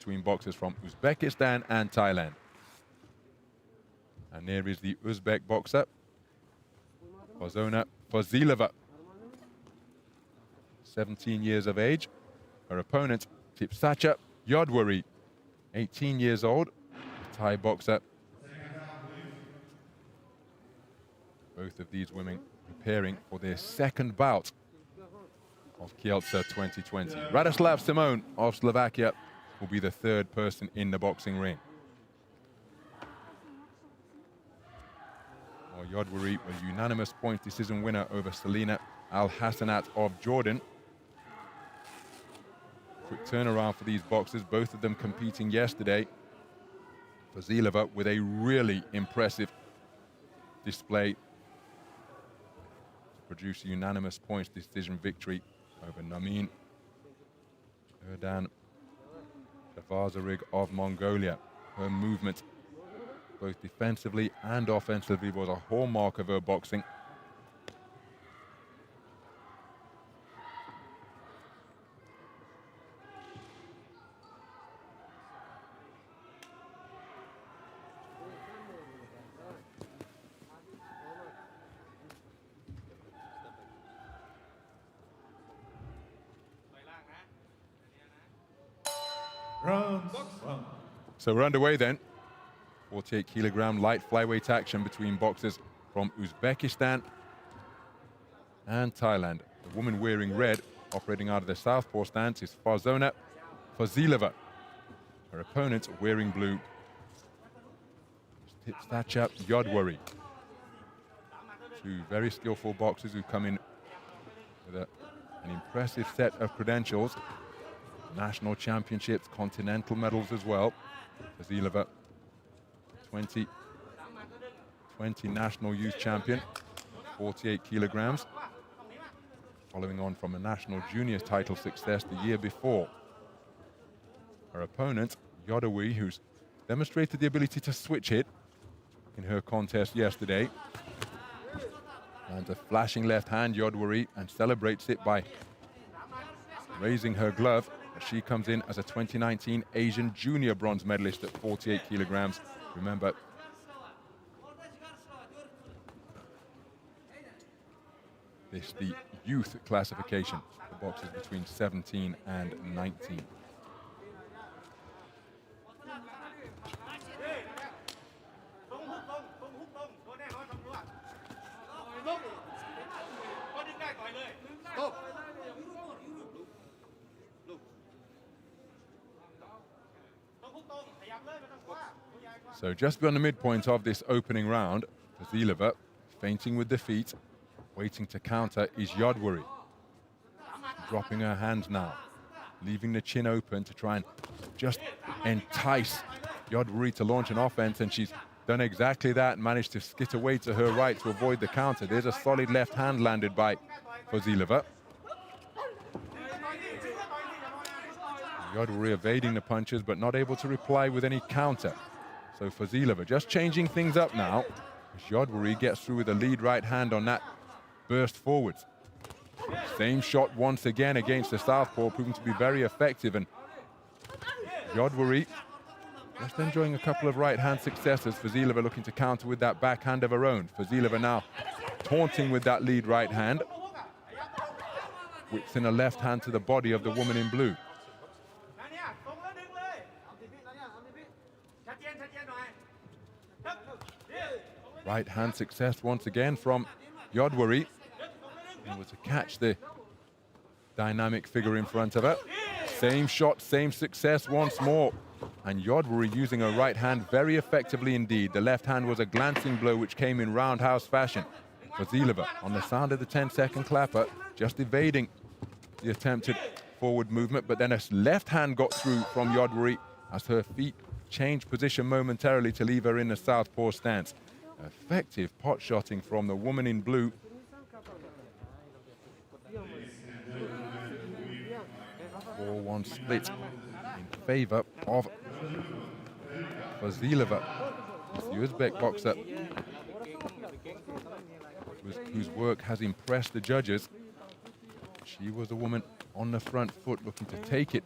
between boxers from Uzbekistan and Thailand. And there is the Uzbek boxer, FOZILOVA, 17 years of age. Her opponent, Thipsatcha YODWAREE, 18 years old, a Thai boxer. Both of these women preparing for their second bout of Kielce 2020. Radoslav Simon of Slovakia will be the third person in the boxing ring. YODWAREE was a unanimous point decision winner over Selina Al-Hassanat of Jordan. Quick turnaround for these boxers, both of them competing yesterday. FOZILOVA with a really impressive display to produce a unanimous points decision victory over Namin Erdan Shavazarig of Mongolia. Her movement, both defensively and offensively, was a hallmark of her boxing. So we're underway then. 48-kilogram light flyweight action between boxers from Uzbekistan and Thailand. The woman wearing red, operating out of the southpaw stance, is Farzona FOZILOVA. Her opponent, wearing blue, is Thipsatcha YODWAREE. Two very skillful boxers who come in with an impressive set of credentials. National championships, continental medals as well. FOZILOVA, 20 national youth champion, 48 kilograms, following on from a national junior title success the year before. Her opponent, YODWAREE, who's demonstrated the ability to switch hit in her contest yesterday. And a flashing left hand, YODWAREE, and celebrates it by raising her glove. She comes in as a 2019 Asian junior bronze medalist at 48 kilograms. Remember, this is the youth classification for boxers between 17 and 19. So just beyond the midpoint of this opening round, FOZILOVA feinting with the feet, waiting to counter is YODWAREE. Dropping her hands now, leaving the chin open to try and just entice YODWAREE to launch an offense, and she's done exactly that and managed to skit away to her right to avoid the counter. There's a solid left hand landed by FOZILOVA. YODWAREE evading the punches but not able to reply with any counter. So FOZILOVA just changing things up now as YODWAREE gets through with a lead right hand on that burst forwards. Same shot once again against the southpaw, proving to be very effective, and YODWAREE just enjoying a couple of right hand successes. FOZILOVA looking to counter with that backhand of her own. FOZILOVA now taunting with that lead right hand. Whips in a left hand to the body of the woman in blue. Right hand success once again from YODWAREE. Able to catch the dynamic figure in front of her. Same shot, same success once more. And YODWAREE using her right hand very effectively indeed. The left hand was a glancing blow which came in roundhouse fashion. FOZILOVA on the sound of the 10-second clapper, just evading the attempted forward movement, but then a left hand got through from YODWAREE as her feet changed position momentarily to leave her in the southpaw stance. Effective pot shotting from the woman in blue. Four-one split in favor of FOZILOVA. It's the Uzbek boxer whose work has impressed the judges. She was the woman on the front foot looking to take it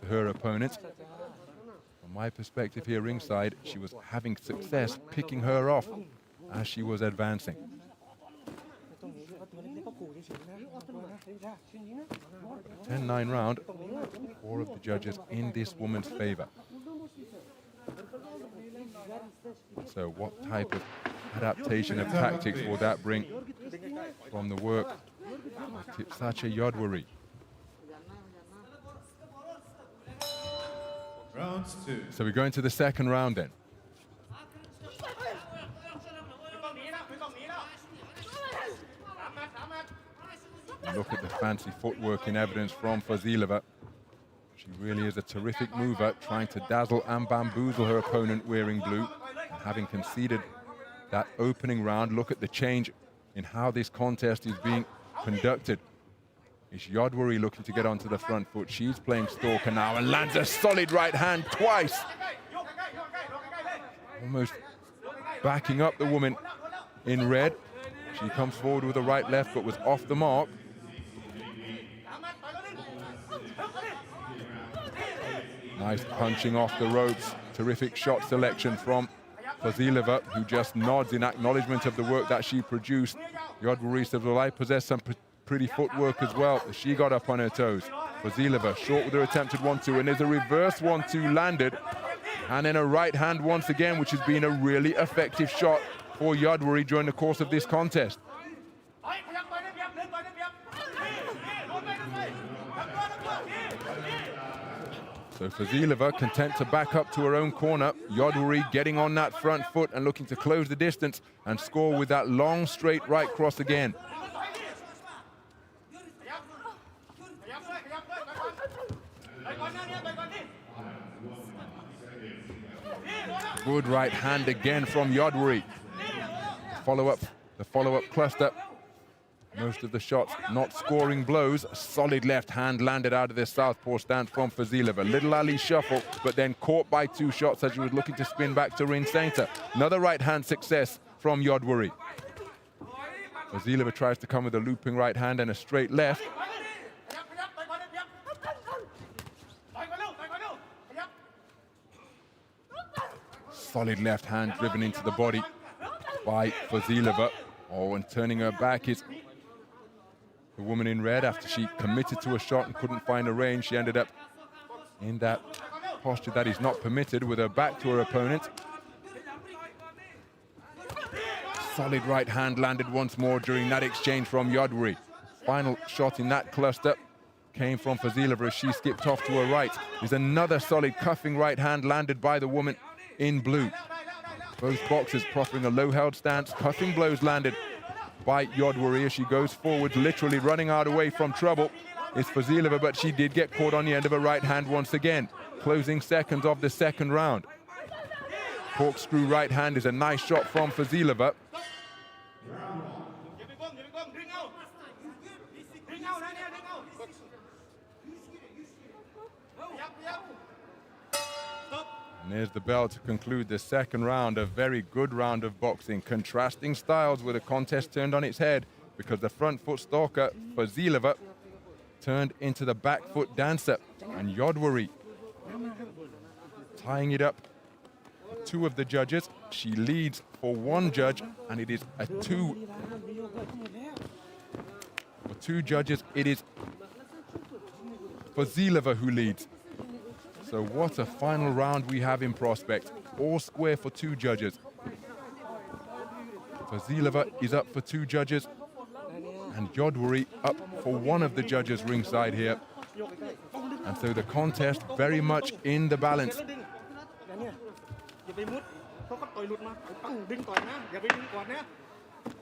to her opponent. my perspective here ringside, she was having success picking her off as she was advancing. 10-9 round, 4 of the judges in this woman's favor. So what type of adaptation of tactics will that bring from the work of Thipsatcha YODWAREE? Round 2. So we go into the second round then. Look at the fancy footwork in evidence from FOZILOVA. She really is a terrific mover, trying to dazzle and bamboozle her opponent wearing blue. And having conceded that opening round, look at the change in how this contest is being conducted. It's YODWAREE looking to get onto the front foot. She's playing stalker now and lands a solid right hand twice. Almost backing up the woman in red. She comes forward with a right left but was off the mark. Nice punching off the ropes. Terrific shot selection from FOZILOVA, who just nods in acknowledgement of the work that she produced. YODWAREE says, well, I possess some pretty footwork as well. She got up on her toes. FOZILOVA short with her attempted 1-2, and there's a reverse 1-2 landed. And then a right hand once again, which has been a really effective shot for YODWAREE during the course of this contest. So FOZILOVA content to back up to her own corner. YODWAREE getting on that front foot and looking to close the distance and score with that long straight right cross again. Good right hand again from YODWAREE. The follow-up cluster. Most of the shots not scoring blows. Solid left hand landed out of this southpaw stance from FOZILOVA. Little alley shuffle, but then caught by 2 shots as she was looking to spin back to ring center. Another right hand success from YODWAREE. FOZILOVA tries to come with a looping right hand and a straight left. Solid left hand driven into the body by FOZILOVA. Oh, and turning her back is the woman in red. After she committed to a shot and couldn't find a range, she ended up in that posture that is not permitted, with her back to her opponent. Solid right hand landed once more during that exchange from YODWAREE. Final shot in that cluster came from FOZILOVA as she skipped off to her right. There's another solid cuffing right hand landed by the woman in blue. Both boxers proffering a low-held stance. Cuffing blows landed by YODWAREE as she goes forward, literally running out away from trouble. It's FOZILOVA, but she did get caught on the end of a right hand once again. Closing seconds of the second round. Corkscrew right hand is a nice shot from FOZILOVA. And there's the bell to conclude the second round. A very good round of boxing. Contrasting styles with a contest turned on its head because the front foot stalker, FOZILOVA, turned into the back foot dancer. And YODWAREE tying it up. 2 of the judges. She leads for 1 judge, and it is a 2. For 2 judges, it is FOZILOVA who leads. So what a final round we have in prospect. All square for 2 judges. FOZILOVA is up for 2 judges, and YODWAREE up for 1 of the judges ringside here. And so the contest very much in the balance.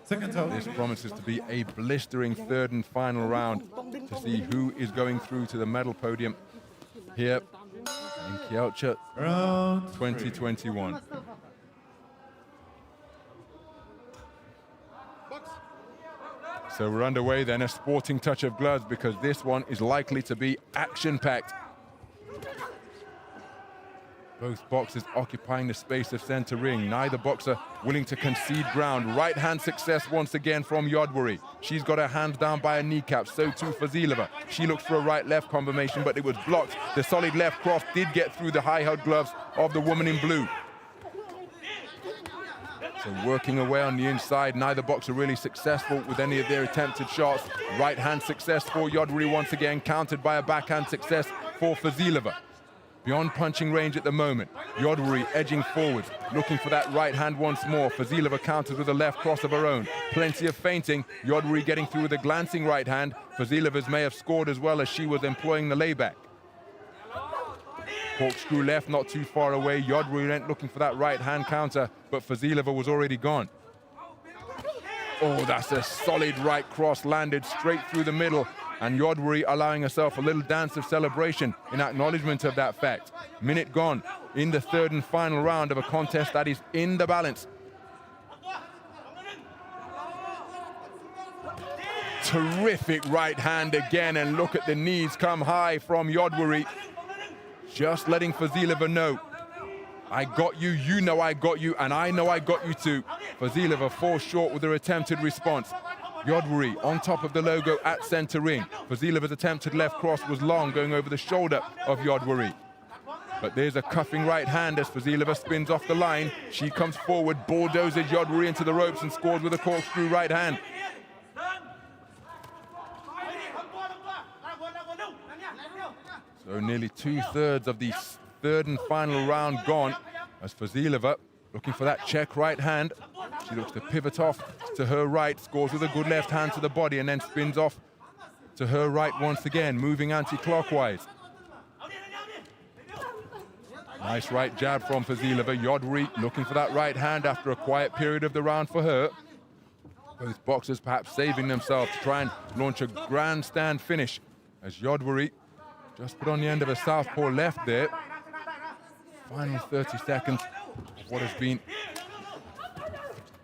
This promises to be a blistering 3rd and final round to see who is going through to the medal podium here in Kielce 2021. So we're underway then, a sporting touch of gloves, because this one is likely to be action-packed. Both boxers occupying the space of center ring. Neither boxer willing to concede ground. Right hand success once again from YODWAREE. She's got her hands down by her kneecap. So too FOZILOVA. She looks for a right-left combination, but it was blocked. The solid left cross did get through the high-held gloves of the woman in blue. So working away on the inside, neither boxer really successful with any of their attempted shots. Right hand success for YODWAREE once again, countered by a backhand success for FOZILOVA. Beyond punching range at the moment. YODWAREE edging forwards, looking for that right hand once more. FOZILOVA counters with a left cross of her own. Plenty of feinting. YODWAREE getting through with a glancing right hand. FOZILOVA's may have scored as well as she was employing the layback. Corkscrew left, not too far away. YODWAREE went looking for that right hand counter, but FOZILOVA was already gone. Oh, that's a solid right cross, landed straight through the middle. And YODWAREE allowing herself a little dance of celebration in acknowledgement of that fact. Minute gone in the third and final round of a contest that is in the balance. Terrific right hand again, and look at the knees come high from YODWAREE. Just letting FOZILOVA know, I got you, you know I got you, and I know I got you too. FOZILOVA falls short with her attempted response. YODWAREE on top of the logo at center ring. FOZILOVA's attempted left cross was long, going over the shoulder of YODWAREE. But there's a cuffing right hand as FOZILOVA spins off the line. She comes forward, bulldozes YODWAREE into the ropes and scores with a corkscrew right hand. So nearly 2/3 of the third and final round gone as FOZILOVA looking for that check right hand. She looks to pivot off to her right, scores with a good left hand to the body, and then spins off to her right once again, moving anti-clockwise. Nice right jab from FOZILOVA. YODWAREE looking for that right hand after a quiet period of the round for her. Both boxers perhaps saving themselves to try and launch a grandstand finish as YODWAREE just put on the end of a southpaw left there. Final 30 seconds of what has been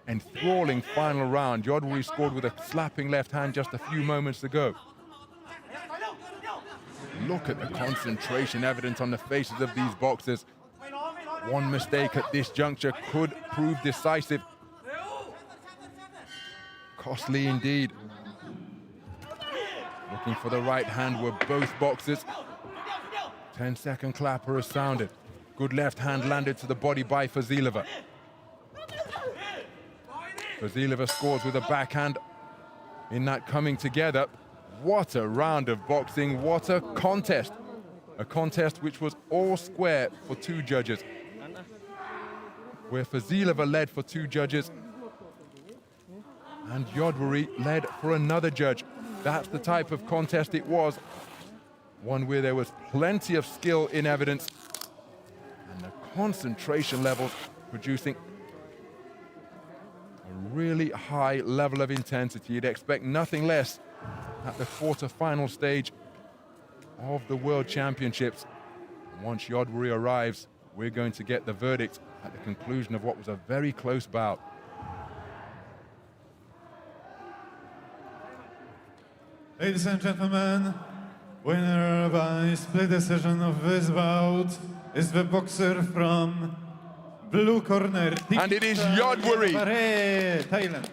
enthralling final round. YODWAREE scored with a slapping left hand just a few moments ago. Look at the concentration evident on the faces of these boxers. One mistake at this juncture could prove decisive. Costly indeed. Looking for the right hand were both boxers. 10-second clapper has sounded. Good left hand landed to the body by FOZILOVA. FOZILOVA scores with a backhand in that coming together. What a round of boxing, what a contest. A contest which was all square for two judges. Where FOZILOVA led for two judges and YODWAREE led for another judge. That's the type of contest it was. One where there was plenty of skill in evidence and the concentration levels producing a really high level of intensity. You'd expect nothing less at the quarter-final stage of the World Championships. Once YODWAREE arrives, we're going to get the verdict at the conclusion of what was a very close bout. Ladies and gentlemen, winner by split decision of this bout is the boxer from blue corner. And it is YODWAREE. Thailand.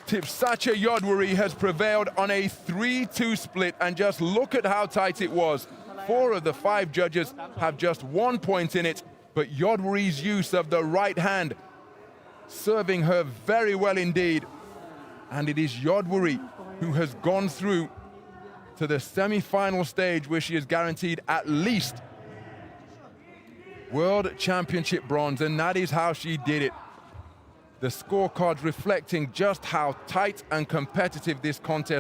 Thipsatcha YODWAREE has prevailed on a 3-2 split, and just look at how tight it was. 4 of the 5 judges have just 1 point in it, but YODWAREE's use of the right hand serving her very well indeed. And it is YODWAREE who has gone through to the semi-final stage where she is guaranteed at least World Championship bronze, and that is how she did it. The scorecards reflecting just how tight and competitive this contest